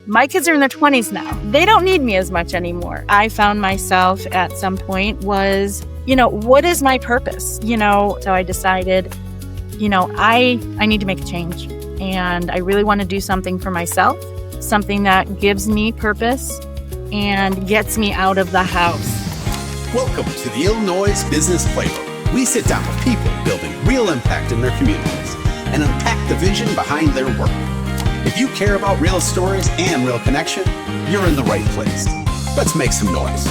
My kids are in their 20s now. They don't need me as much anymore. I found myself at some point was, what is my purpose? So I decided, I need to make a change. And I really want to do something for myself, something that gives me purpose and gets me out of the house. Welcome to the Ill Noise Business Playbook. We sit down with people building real impact in their communities and unpack the vision behind their work. If you care about real stories and real connection, you're in the right place. Let's make some noise.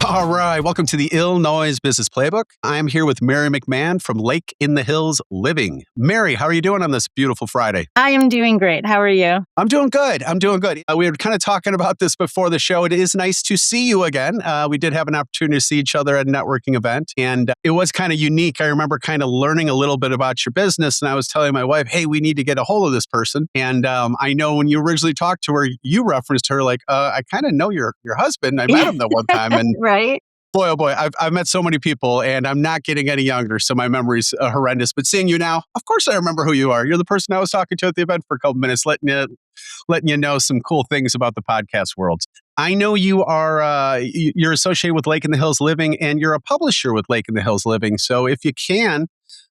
All right, welcome to the Ill Noise Business Playbook. I'm here with Mary McMahon from Lake in the Hills Living. Mary, how are you doing on this beautiful Friday? I am doing great. How are you? I'm doing good. We were kind of talking about this before the show. It is nice to see you again. We did have an opportunity to see each other at a networking event, and it was kind of unique. I remember kind of learning a little bit about your business, and I was telling my wife, hey, we need to get a hold of this person. And I know when you originally talked to her, you referenced her like, I kind of know your husband. I met him that one time. And Right. boy, oh boy, I've met so many people, and I'm not getting any younger, so my memory's horrendous. But seeing you now, of course I remember who you are. You're the person I was talking to at the event for a couple minutes, letting you know some cool things about the podcast world. I know you are you're associated with Lake in the Hills Living, and you're a publisher with Lake in the Hills Living. So if you can,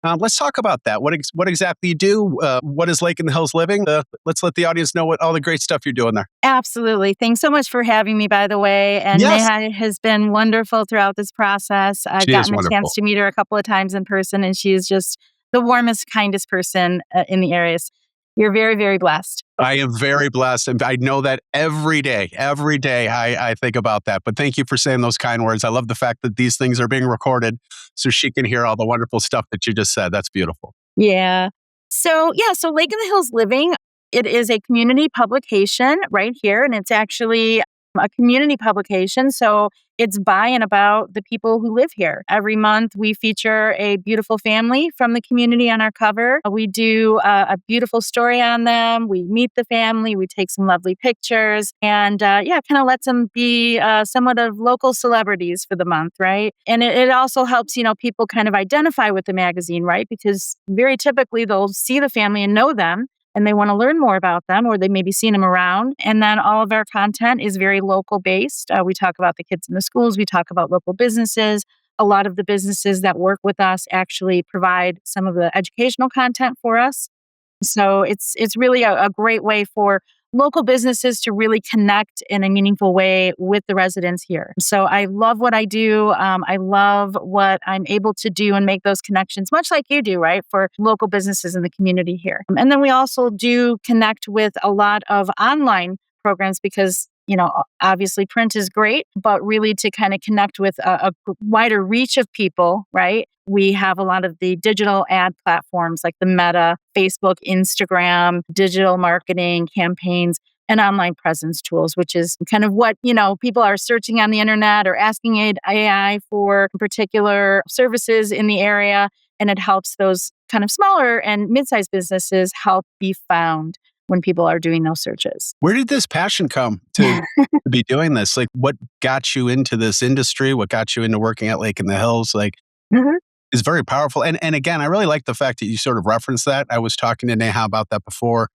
let's talk about that. What exactly you do? What is Lake in the Hills Living? Let's let the audience know what all the great stuff you're doing there. Absolutely. Thanks so much for having me, by the way. And Yes. Neha has been wonderful throughout this process. I've She is gotten a wonderful. chance to meet her a couple of times in person, and she is just the warmest, kindest person in the areas. You're very, very blessed. I am very blessed, and I know that every day I think about that. But thank you for saying those kind words. I love the fact that these things are being recorded so she can hear all the wonderful stuff that you just said. That's beautiful. Yeah. So Lake in the Hills Living, it is a community publication right here, and it's actually a community publication. So it's by and about the people who live here. Every month, we feature a beautiful family from the community on our cover. We do a beautiful story on them. We meet the family. We take some lovely pictures, and kind of lets them be somewhat of local celebrities for the month, right? And it also helps, people kind of identify with the magazine, right? Because very typically they'll see the family and know them, and they want to learn more about them, or they maybe seen them around. And then all of our content is very local based. We talk about the kids in the schools. We talk about local businesses. A lot of the businesses that work with us actually provide some of the educational content for us. So it's really a great way for local businesses to really connect in a meaningful way with the residents here. So I love what I do. I love what I'm able to do and make those connections, much like you do, right, for local businesses in the community here. And then we also do connect with a lot of online programs because, obviously print is great, but really to kind of connect with a wider reach of people, right? We have a lot of the digital ad platforms like the Meta, Facebook, Instagram, digital marketing campaigns, and online presence tools, which is kind of what, people are searching on the internet or asking AI for particular services in the area. And it helps those kind of smaller and mid-sized businesses help be found when people are doing those searches. Where did this passion come to be doing this? Like, what got you into this industry? What got you into working at Lake in the Hills? Like, It's very powerful. And again, I really like the fact that you sort of referenced that. I was talking to Neha about that before.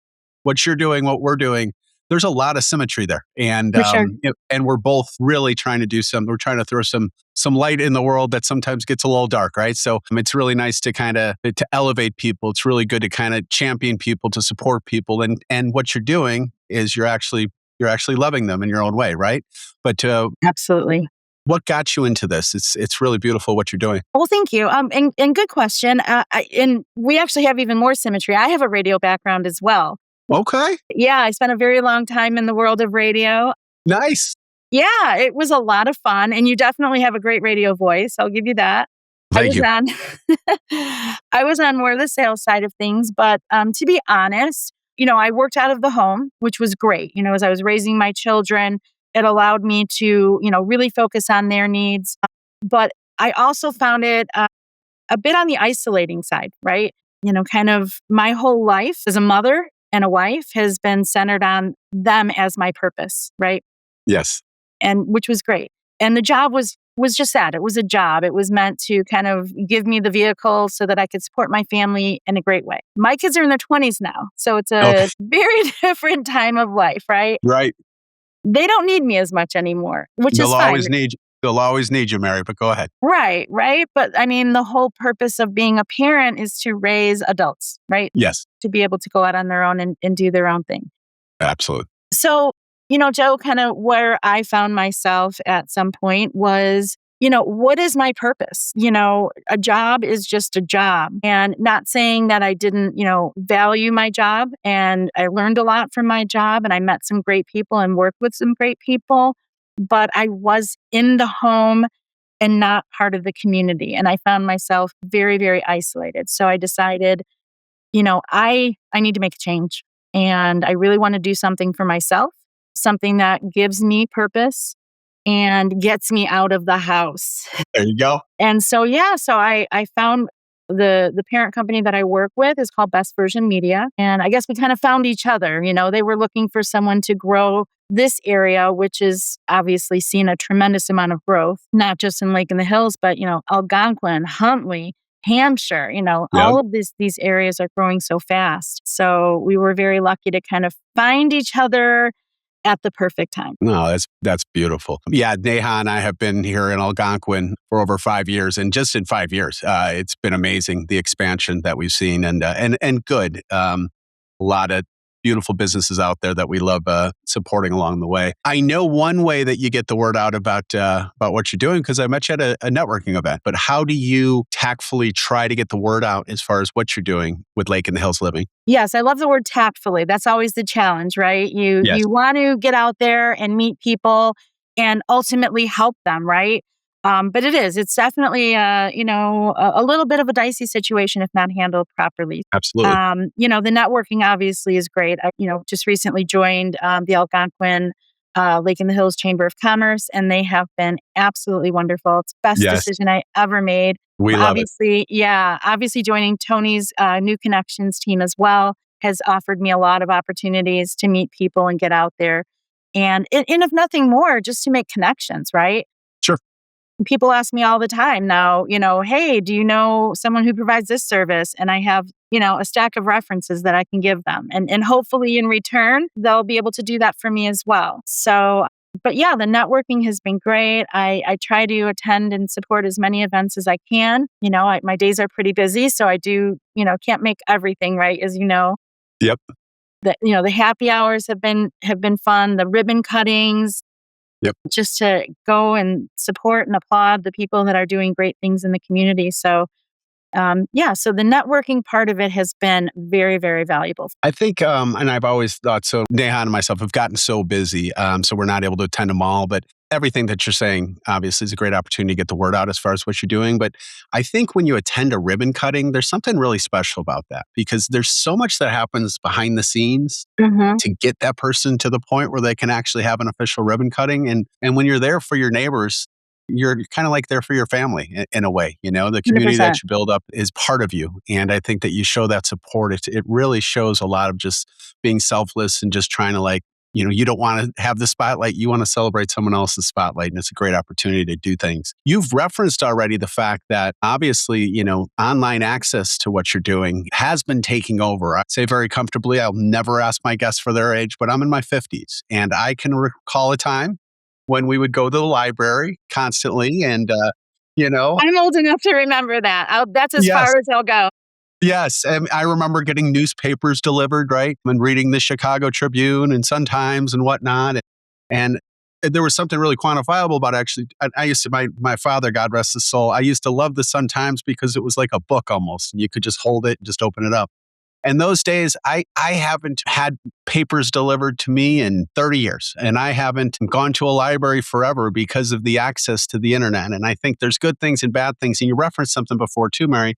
What you're doing, what we're doing, there's a lot of symmetry there. And For sure. and we're both really trying to do we're trying to throw some light in the world that sometimes gets a little dark, right? So it's really nice to to elevate people. It's really good to kind of champion people, to support people. And what you're doing is you're actually loving them in your own way, right? But Absolutely. what got you into this? It's really beautiful what you're doing. Well, thank you. And good question. And we actually have even more symmetry. I have a radio background as well. Okay. Yeah, I spent a very long time in the world of radio. Nice. Yeah, it was a lot of fun. And you definitely have a great radio voice. I'll give you that. Thank you. I was on more of the sales side of things. But to be honest, I worked out of the home, which was great. As I was raising my children, it allowed me to, really focus on their needs. But I also found it a bit on the isolating side, right? Kind of my whole life as a mother and a wife has been centered on them as my purpose, right? Yes. And which was great. And the job was just that. It was a job. It was meant to kind of give me the vehicle so that I could support my family in a great way. My kids are in their 20s now, so it's Okay. a very different time of life, right? Right. They don't need me as much anymore, which They'll is fine. always need you. They'll always need you, Mary, but go ahead. Right, right. But I mean, the whole purpose of being a parent is to raise adults, right? Yes, To be able to go out on their own and do their own thing. absolutely. So, Joe, kind of where I found myself at some point was, what is my purpose? A job is just a job. And not saying that I didn't, value my job. And I learned a lot from my job and I met some great people and worked with some great people. But I was in the home and not part of the community. And I found myself very, very isolated. So I decided, I need to make a change. And I really want to do something for myself, something that gives me purpose and gets me out of the house. There you go. And so, so I found the parent company that I work with is called Best Version Media. And I guess we kind of found each other. They were looking for someone to grow this area, which is obviously seen a tremendous amount of growth, not just in Lake in the Hills, but, Algonquin, Huntley, Hampshire, Yep. all of these areas are growing so fast. So we were very lucky to kind of find each other at the perfect time. No, that's beautiful. Yeah, Neha and I have been here in Algonquin for over 5 years, and just in 5 years, it's been amazing the expansion that we've seen, and good. A lot of beautiful businesses out there that we love supporting along the way. I know one way that you get the word out about what you're doing because I met you at a networking event. But how do you tactfully try to get the word out as far as what you're doing with Lake in the Hills Living? Yes, I love the word tactfully. That's always the challenge, right? You Yes, you want to get out there and meet people and ultimately help them, right? But it's definitely a little bit of a dicey situation if not handled properly. absolutely. The networking obviously is great. I, just recently joined the Algonquin Lake in the Hills Chamber of Commerce, and they have been absolutely wonderful. It's the best Yes, decision I ever made. we love it. Obviously joining Tony's New Connections team as well has offered me a lot of opportunities to meet people and get out there. And if nothing more, just to make connections, right? Sure. People ask me all the time now, hey, do you know someone who provides this service? And I have, a stack of references that I can give them. And hopefully in return, they'll be able to do that for me as well. So, but yeah, the networking has been great. I try to attend and support as many events as I can. My days are pretty busy. So I do, can't make everything right, as you know. Yep. The happy hours have been fun, the ribbon cuttings, Yep. just to go and support and applaud the people that are doing great things in the community. So, so the networking part of it has been very, very valuable. I think, and I've always thought so. Neha and myself have gotten so busy, so we're not able to attend them all. But everything that you're saying, obviously, is a great opportunity to get the word out as far as what you're doing. But I think when you attend a ribbon cutting, there's something really special about that because there's so much that happens behind the scenes Hmm. to get that person to the point where they can actually have an official ribbon cutting. And when you're there for your neighbors, you're kind of like there for your family in a way. The community that 100%. you build up is part of you. And I think that you show that support. It really shows a lot of just being selfless and just trying to you don't want to have the spotlight. You want to celebrate someone else's spotlight. And it's a great opportunity to do things. You've referenced already the fact that obviously, online access to what you're doing has been taking over. I say very comfortably, I'll never ask my guests for their age, but I'm in my 50s. And I can recall a time when we would go to the library constantly and, I'm old enough to remember that. That's as yes, far as I'll go. yes. And I remember getting newspapers delivered, right? And reading the Chicago Tribune and Sun Times and whatnot. And there was something really quantifiable about actually, I used to, my father, God rest his soul, I used to love the Sun Times because it was like a book almost. And you could just hold it and just open it up. And those days, I haven't had papers delivered to me in 30 years. And I haven't gone to a library forever because of the access to the internet. And I think there's good things and bad things. And you referenced something before too, Mary.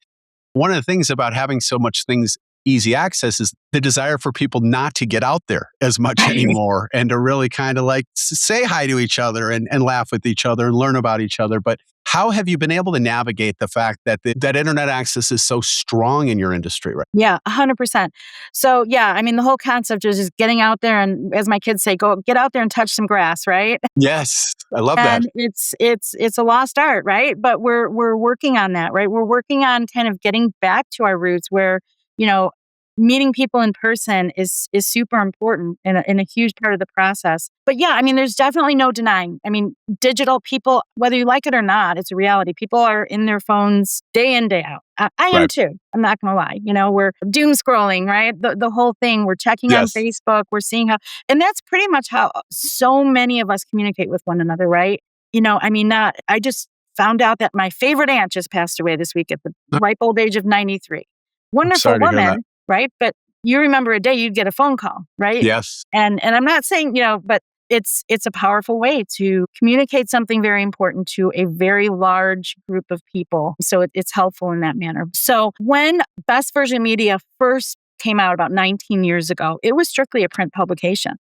One of the things about having so much things easy access is the desire for people not to get out there as much anymore and to really kind of like say hi to each other and laugh with each other and learn about each other. But how have you been able to navigate the fact that that internet access is so strong in your industry, right? Yeah, 100%. So, yeah, I mean, the whole concept is just getting out there and, as my kids say, go get out there and touch some grass, right? Yes, I love that. And it's a lost art, right? But we're working on that, right? We're working on kind of getting back to our roots where, you know, meeting people in person is super important and a huge part of the process. But yeah, I mean, there's definitely no denying. I mean, digital people, whether you like it or not, it's a reality. People are in their phones day in, day out. I am Right. too. I'm not going to lie. You know, we're doom scrolling, right? The whole thing. We're checking on Yes. Facebook. We're seeing how, and that's pretty much how so many of us communicate with one another, right? You know, I mean, I just found out that my favorite aunt just passed away this week at the ripe old age of 93. I'm Wonderful sorry to hear that. woman, right? But you remember a day you'd get a phone call, right? Yes. And I'm not saying, you know, but it's a powerful way to communicate something very important to a very large group of people. So it's helpful in that manner. So when Best Version Media first came out about 19 years ago, it was strictly a print publication.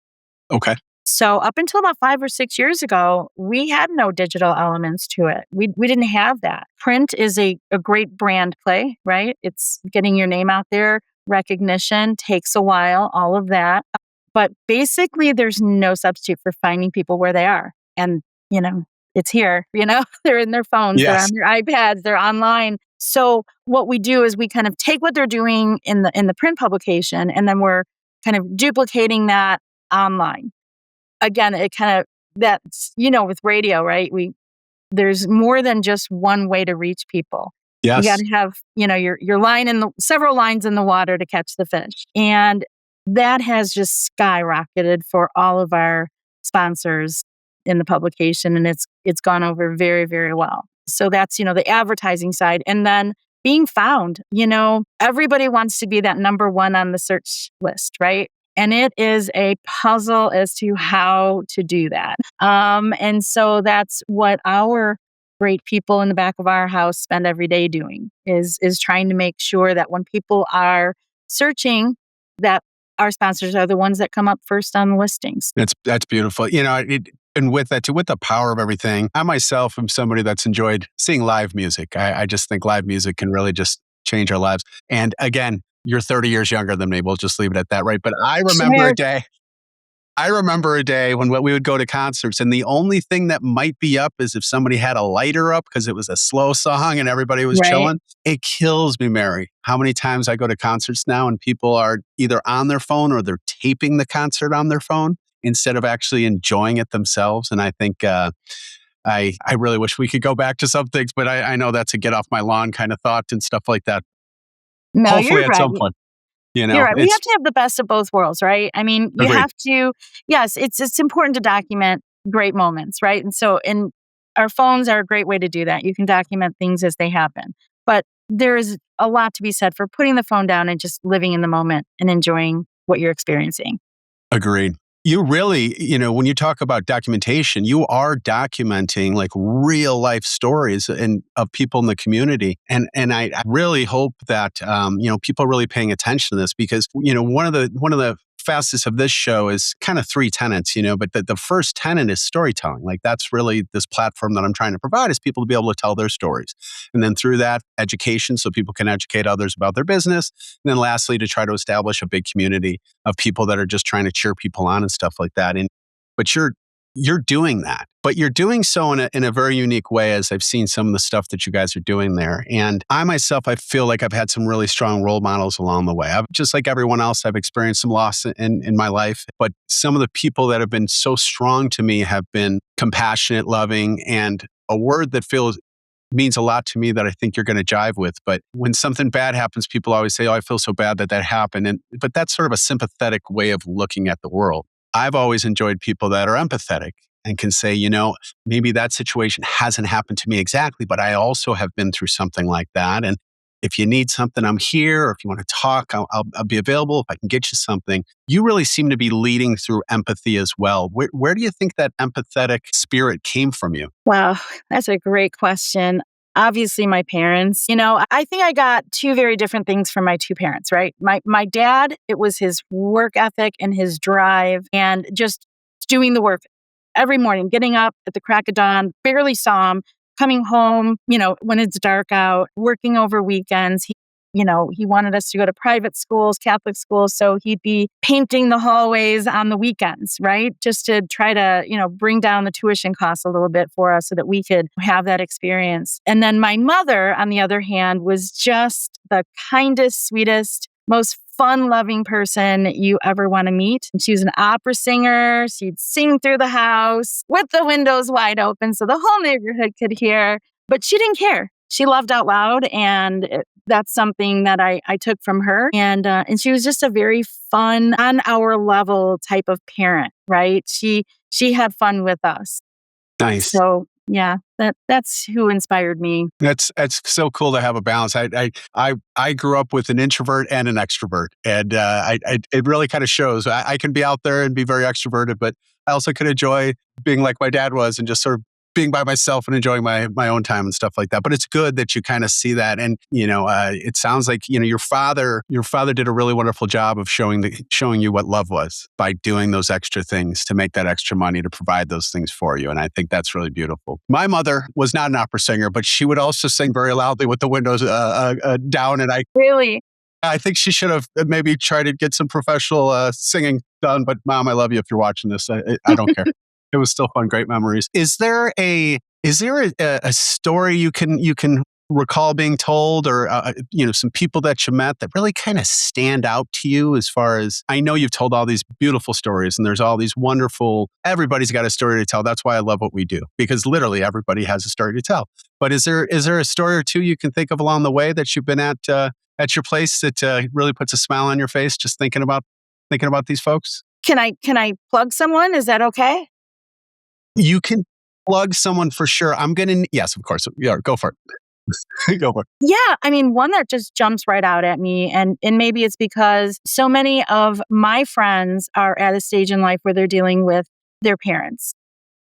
Okay. So up until about 5 or 6 years ago, we had no digital elements to it. We didn't have that. Print is a great brand play, right? It's getting your name out there. Recognition takes a while, all of that. But basically, there's no substitute for finding people where they are. And, you know, it's here, you know, they're in their phones, they're Yes. on their iPads, they're online. So what we do is we kind of take what they're doing in the print publication, and then we're kind of duplicating that online. Again, it kind of, that's, you know, with radio, right? There's more than just one way to reach people. You got Yes. to have, you know, your line in the several lines in the water to catch the fish. And that has just skyrocketed for all of our sponsors in the publication, and it's gone over very, very well. So that's, you know, the advertising side. And then being found, you know, everybody wants to be that number one on the search list, right? And it is a puzzle as to how to do that. And so that's what our great people in the back of our house spend every day doing is trying to make sure that when people are searching, that our sponsors are the ones that come up first on the listings. That's beautiful. You know, and with that too, with the power of everything, I myself am somebody that's enjoyed seeing live music. I just think live music can really just change our lives. And again, you're 30 years younger than me. We'll just leave it at that, right? But Sure. I remember a day when we would go to concerts, and the only thing that might be up is if somebody had a lighter up because it was a slow song and everybody was Right. chilling. It kills me, Mary, how many times I go to concerts now and people are either on their phone or they're taping the concert on their phone instead of actually enjoying it themselves. And I think I really wish we could go back to some things, but I know that's a get off my lawn kind of thought and stuff like that. No, you're Hopefully, at right. some point, you You're know, right. We have it's to have the best of both worlds, right? I mean, you agreed. have to, yes, it's important to document great moments, right? And our phones are a great way to do that. You can document things as they happen. But there is a lot to be said for putting the phone down and just living in the moment and enjoying what you're experiencing. Agreed. You really, you know, when you talk about documentation, you are documenting like real life stories and of people in the community. And I really hope that you know, people are really paying attention to this because, you know, one of the fastest of this show is kind of three tenets, you know, but the first tenet is storytelling. Like that's really this platform that I'm trying to provide is people to be able to tell their stories. And then through that, education so people can educate others about their business. And then lastly, to try to establish a big community of people that are just trying to cheer people on and stuff like that. And but you're doing that, but you're doing so in a very unique way, as I've seen some of the stuff that you guys are doing there. And I myself, I feel like I've had some really strong role models along the way. I've just like everyone else, I've experienced some loss in my life, but some of the people that have been so strong to me have been compassionate, loving, and a word that feels means a lot to me that I think you're going to jive with. But when something bad happens, people always say, "Oh, I feel so bad that that happened." And but that's sort of a sympathetic way of looking at the world. I've always enjoyed people that are empathetic and can say, you know, maybe that situation hasn't happened to me exactly, but I also have been through something like that. And if you need something, I'm here. Or if you want to talk, I'll be available if I can get you something. You really seem to be leading through empathy as well. Where do you think that empathetic spirit came from you? Wow, that's a great question. Obviously, my parents. I think I got two very different things from my two parents, right? My dad, it was his work ethic and his drive and just doing the work every morning, getting up at the crack of dawn, barely saw him, coming home, when it's dark out, working over weekends. He wanted us to go to private schools, Catholic schools. So he'd be painting the hallways on the weekends, right? Just to try to, bring down the tuition costs a little bit for us so that we could have that experience. And then my mother, on the other hand, was just the kindest, sweetest, most fun-loving person you ever want to meet. She was an opera singer. She'd sing through the house with the windows wide open so the whole neighborhood could hear. But she didn't care. She loved out loud, and that's something that I took from her. And she was just a very fun, on our level type of parent, right? She had fun with us. Nice. So yeah, that's who inspired me. That's so cool to have a balance. I grew up with an introvert and an extrovert, and it really kind of shows. I can be out there and be very extroverted, but I also can enjoy being like my dad was and just sort of being by myself and enjoying my own time and stuff like that. But it's good that you kind of see that, and it sounds like your father did a really wonderful job of showing you what love was by doing those extra things to make that extra money to provide those things for you. And I think that's really beautiful. My mother was not an opera singer, but she would also sing very loudly with the windows down, and Really? I think she should have maybe tried to get some professional singing done. But Mom, I love you if you're watching this. I don't care. It was still fun, great memories. Is there a story you can recall being told, or some people that you met that really kind of stand out to you? As far as I know, you've told all these beautiful stories, and there's all these wonderful. Everybody's got a story to tell. That's why I love what we do, because literally everybody has a story to tell. But is there a story or two you can think of along the way that you've been at your place that really puts a smile on your face just thinking about these folks? Can I plug someone? Is that okay? You can plug someone for sure. Yes, of course. Yeah, go for it. Go for it. Yeah, I mean, one that just jumps right out at me, and maybe it's because so many of my friends are at a stage in life where they're dealing with their parents,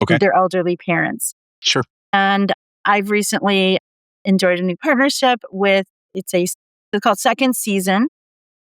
Okay. their elderly parents. Sure. And I've recently enjoyed a new partnership with, it's called Second Season.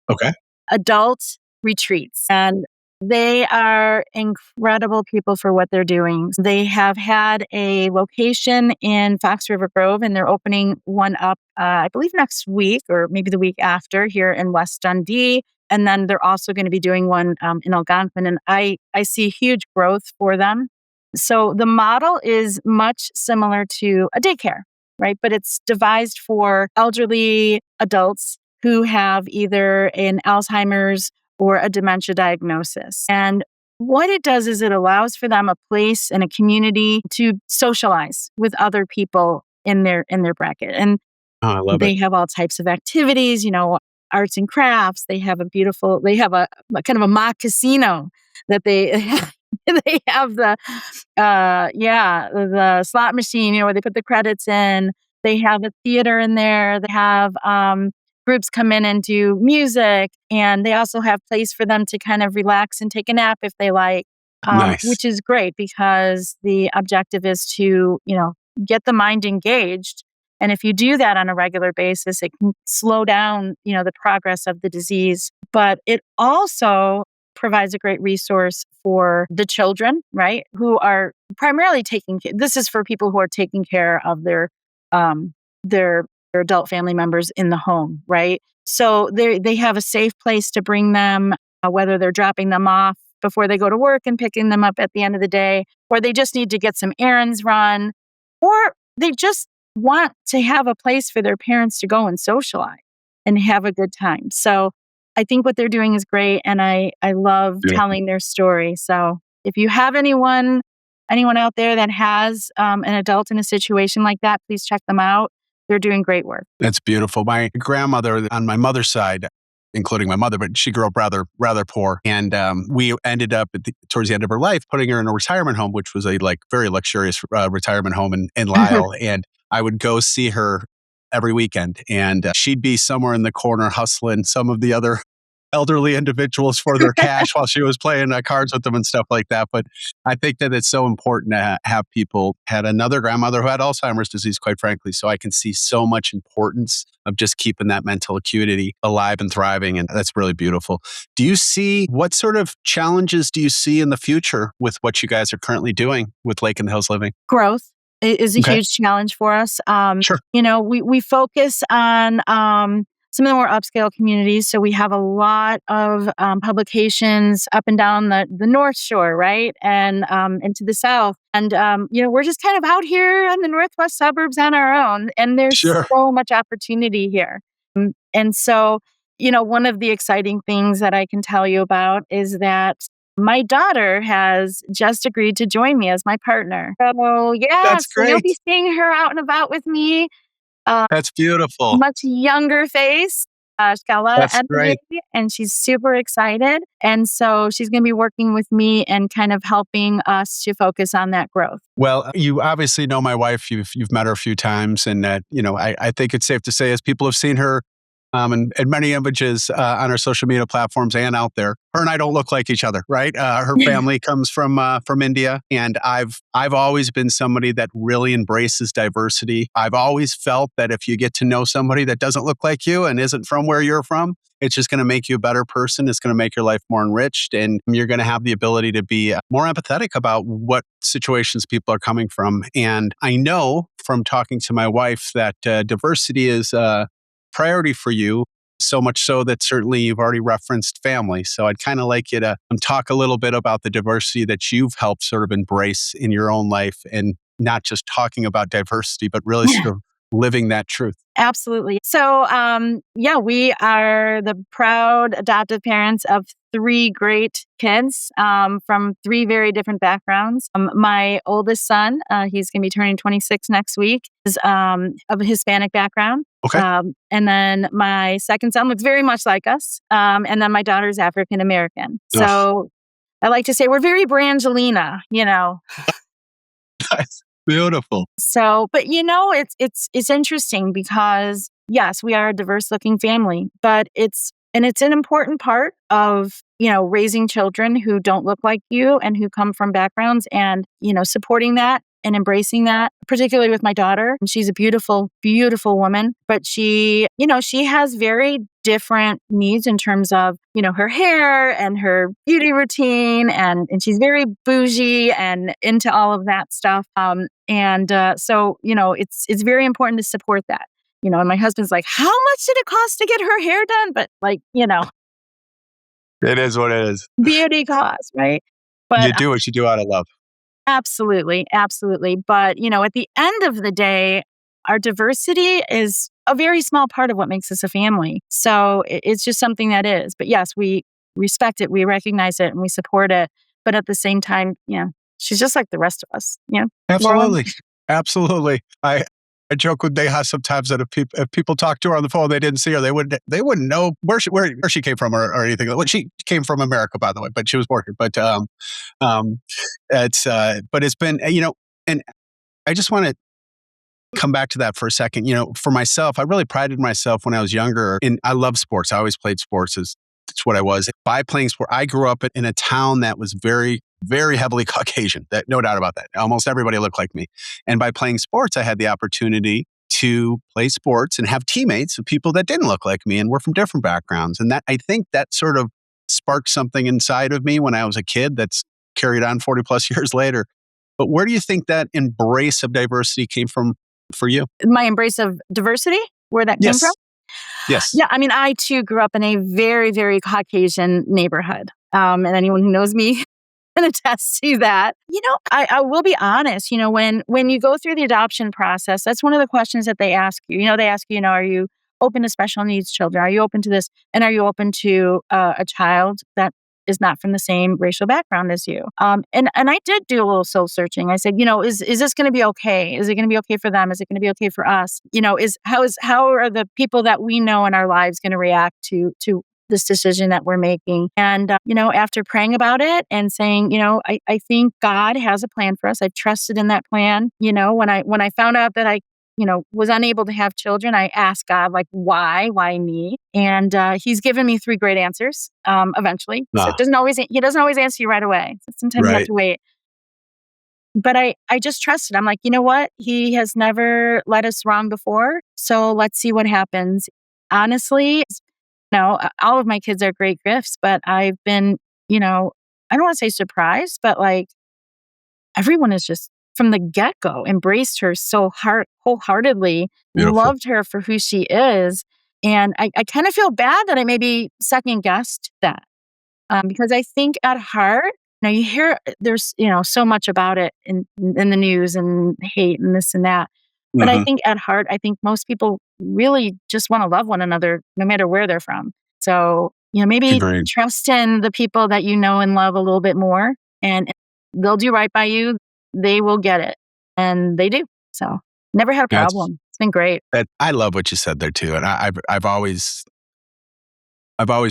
Okay. Adult retreats. And they are incredible people for what they're doing. They have had a location in Fox River Grove, and they're opening one up, I believe, next week or maybe the week after here in West Dundee. And then they're also going to be doing one in Algonquin. And I see huge growth for them. So the model is much similar to a daycare, right? But it's devised for elderly adults who have either an Alzheimer's or a dementia diagnosis. And what it does is it allows for them a place and a community to socialize with other people in their bracket. And I love they it. have all types of activities, arts and crafts. They have a kind of a mock casino that they they have the slot machine, where they put the credits in. They have a theater in there. They have groups come in and do music, and they also have place for them to kind of relax and take a nap if they like, Nice. which is great because the objective is to, get the mind engaged. And if you do that on a regular basis, it can slow down, the progress of the disease. But it also provides a great resource for the children, right? Who are primarily this is for people who are taking care of their adult family members in the home, right? So they have a safe place to bring them, whether they're dropping them off before they go to work and picking them up at the end of the day, or they just need to get some errands run, or they just want to have a place for their parents to go and socialize and have a good time. So I think what they're doing is great, and I love telling their story. So if you have anyone out there that has an adult in a situation like that, please check them out. They're doing great work. That's beautiful. My grandmother on my mother's side, including my mother, but she grew up rather poor, and we ended up towards the end of her life putting her in a retirement home, which was a very luxurious retirement home in Lisle. And I would go see her every weekend, and she'd be somewhere in the corner hustling some of the other elderly individuals for their cash while she was playing cards with them and stuff like that. But I think that it's so important to have people. Had another grandmother who had Alzheimer's disease, quite frankly. So I can see so much importance of just keeping that mental acuity alive and thriving. And that's really beautiful. Do you see what sort of challenges do you see in the future with what you guys are currently doing with Lake in the Hills Living? Growth is a Okay. huge challenge for us. Sure. We focus on some of the more upscale communities. So we have a lot of publications up and down the North Shore, right? And to the South. And, we're just kind of out here in the Northwest suburbs on our own. And there's Sure. so much opportunity here. And so, one of the exciting things that I can tell you about is that my daughter has just agreed to join me as my partner. So, yeah, That's so you'll great. be seeing her out and about with me. Uh, That's beautiful. Much younger face. She's got a lot of That's energy great. and she's super excited. And so she's going to be working with me and kind of helping us to focus on that growth. Well, you obviously know my wife. You've met her a few times, and I think it's safe to say, as people have seen her and many images on our social media platforms and out there, her and I don't look like each other, right? Her family comes from India, and I've always been somebody that really embraces diversity. I've always felt that if you get to know somebody that doesn't look like you and isn't from where you're from, it's just going to make you a better person. It's going to make your life more enriched, and you're going to have the ability to be more empathetic about what situations people are coming from. And I know from talking to my wife that diversity is a priority for you, so much so that certainly you've already referenced family. So I'd kind of like you to talk a little bit about the diversity that you've helped sort of embrace in your own life, and not just talking about diversity, but really sort of living that truth. Absolutely. So, we are the proud adoptive parents of three great kids from three very different backgrounds. My oldest son, he's going to be turning 26 next week, is of a Hispanic background. Okay. And then my second son looks very much like us. And then my daughter's African American. Ugh, So I like to say we're very Brangelina. that's beautiful. So, but it's interesting because yes, we are a diverse looking family, but it's an important part of, raising children who don't look like you and who come from backgrounds and, supporting that and embracing that, particularly with my daughter. And she's a beautiful, beautiful woman, but she has very different needs in terms of, her hair and her beauty routine. And she's very bougie and into all of that stuff. So, it's very important to support that. And my husband's like, how much did it cost to get her hair done? But It is what it is. beauty costs, right? But You do what you do out of love. absolutely, absolutely. But, at the end of the day, our diversity is a very small part of what makes us a family. So it's just something that is. But yes, we respect it, we recognize it, and we support it. But at the same time, she's just like the rest of us. Laura? Absolutely. Absolutely. I joke with Neha sometimes that if people talk to her on the phone, they didn't see her, they wouldn't know where she came from or anything. Well, she came from America, by the way, but she was born here. Um, but it's been, and I just want to come back to that for a second. For myself, I really prided myself when I was younger, and I love sports. I always played sports. It's what I was. By playing sport, I grew up in a town that was very, very heavily Caucasian. That, no doubt about that. Almost everybody looked like me. And by playing sports, I had the opportunity to play sports and have teammates of people that didn't look like me and were from different backgrounds. And that, I think, that sort of sparked something inside of me when I was a kid that's carried on 40 plus years later. But where do you think that embrace of diversity came from for you? My embrace of diversity, where that came from? Yes. Yes. Yeah, I mean, I too grew up in a very, very Caucasian neighborhood. And anyone who knows me can attest to that. I will be honest, when you go through the adoption process, that's one of the questions that they ask you. They ask you, are you open to special needs children? Are you open to this? And are you open to a child that is not from the same racial background as you? And I did do a little soul searching. I said, is this going to be okay? Is it going to be okay for them? Is it going to be okay for us? How are the people that we know in our lives going to react to this decision that we're making? And after praying about it and saying, I think God has a plan for us. I've trusted in that plan. When I found out that I was unable to have children, I asked God, like, why me? And He's given me three great answers. Eventually, so Ah, He doesn't always answer you right away. So sometimes you have right. to wait. But I just trusted. I'm like, you know what? He has never led us wrong before, so let's see what happens. Honestly, no, all of my kids are great gifts, but I've been, I don't want to say surprised, but like everyone is just from the get go embraced her so wholeheartedly, Beautiful. loved her for who she is. And I kind of feel bad that I maybe second guessed that, because I think at heart, now you hear there's, so much about it in the news and hate and this and that. But I Hmm. think at heart, I think most people really just want to love one another no matter where they're from. So, maybe Agreed. trust in the people that you know and love a little bit more, and they'll do right by you. They will get it. And they do. So, never had a That's problem. It's been great. that. I love what you said there too, and I've always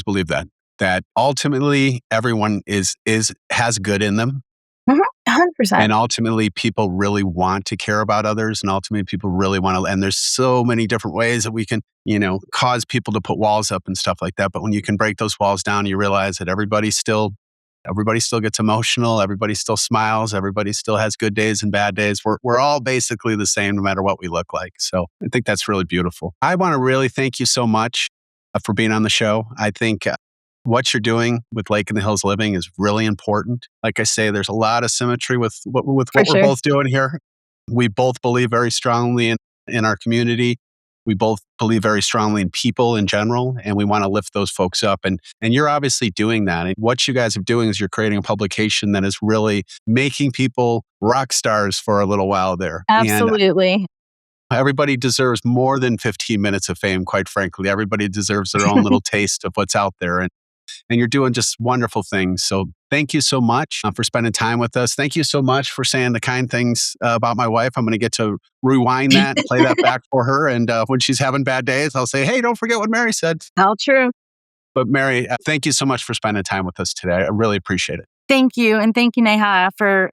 believed that ultimately everyone is has good in them. Mhm, 100%. And ultimately, people really want to care about others, and ultimately, people really want to. And there's so many different ways that we can, cause people to put walls up and stuff like that. But when you can break those walls down, you realize that everybody still gets emotional. Everybody still smiles. Everybody still has good days and bad days. We're all basically the same, no matter what we look like. So I think that's really beautiful. I want to really thank you so much for being on the show. I think what you're doing with Lake in the Hills Living is really important. Like I say, there's a lot of symmetry with For what we're sure. both doing here. We both believe very strongly in our community. We both believe very strongly in people in general, and we want to lift those folks up. And you're obviously doing that. And what you guys are doing is you're creating a publication that is really making people rock stars for a little while there. And Absolutely. everybody deserves more than 15 minutes of fame, quite frankly. Everybody deserves their own little taste of what's out there. And you're doing just wonderful things. So thank you so much for spending time with us. Thank you so much for saying the kind things about my wife. I'm going to get to rewind that and play that back for her. And when she's having bad days, I'll say, hey, don't forget what Mary said. All true. But Mary, thank you so much for spending time with us today. I really appreciate it. Thank you. And thank you, Neha, for,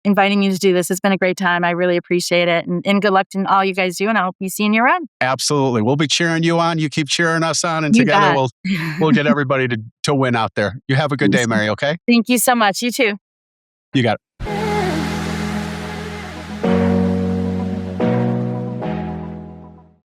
inviting me to do this. It's been a great time. I really appreciate it. And good luck to all you guys do. And I'll be seeing you around. Absolutely. We'll be cheering you on. You keep cheering us on. And You together bet. we'll get everybody to win out there. You have a good day, Mary, okay? Thank you so much. You too. You got it.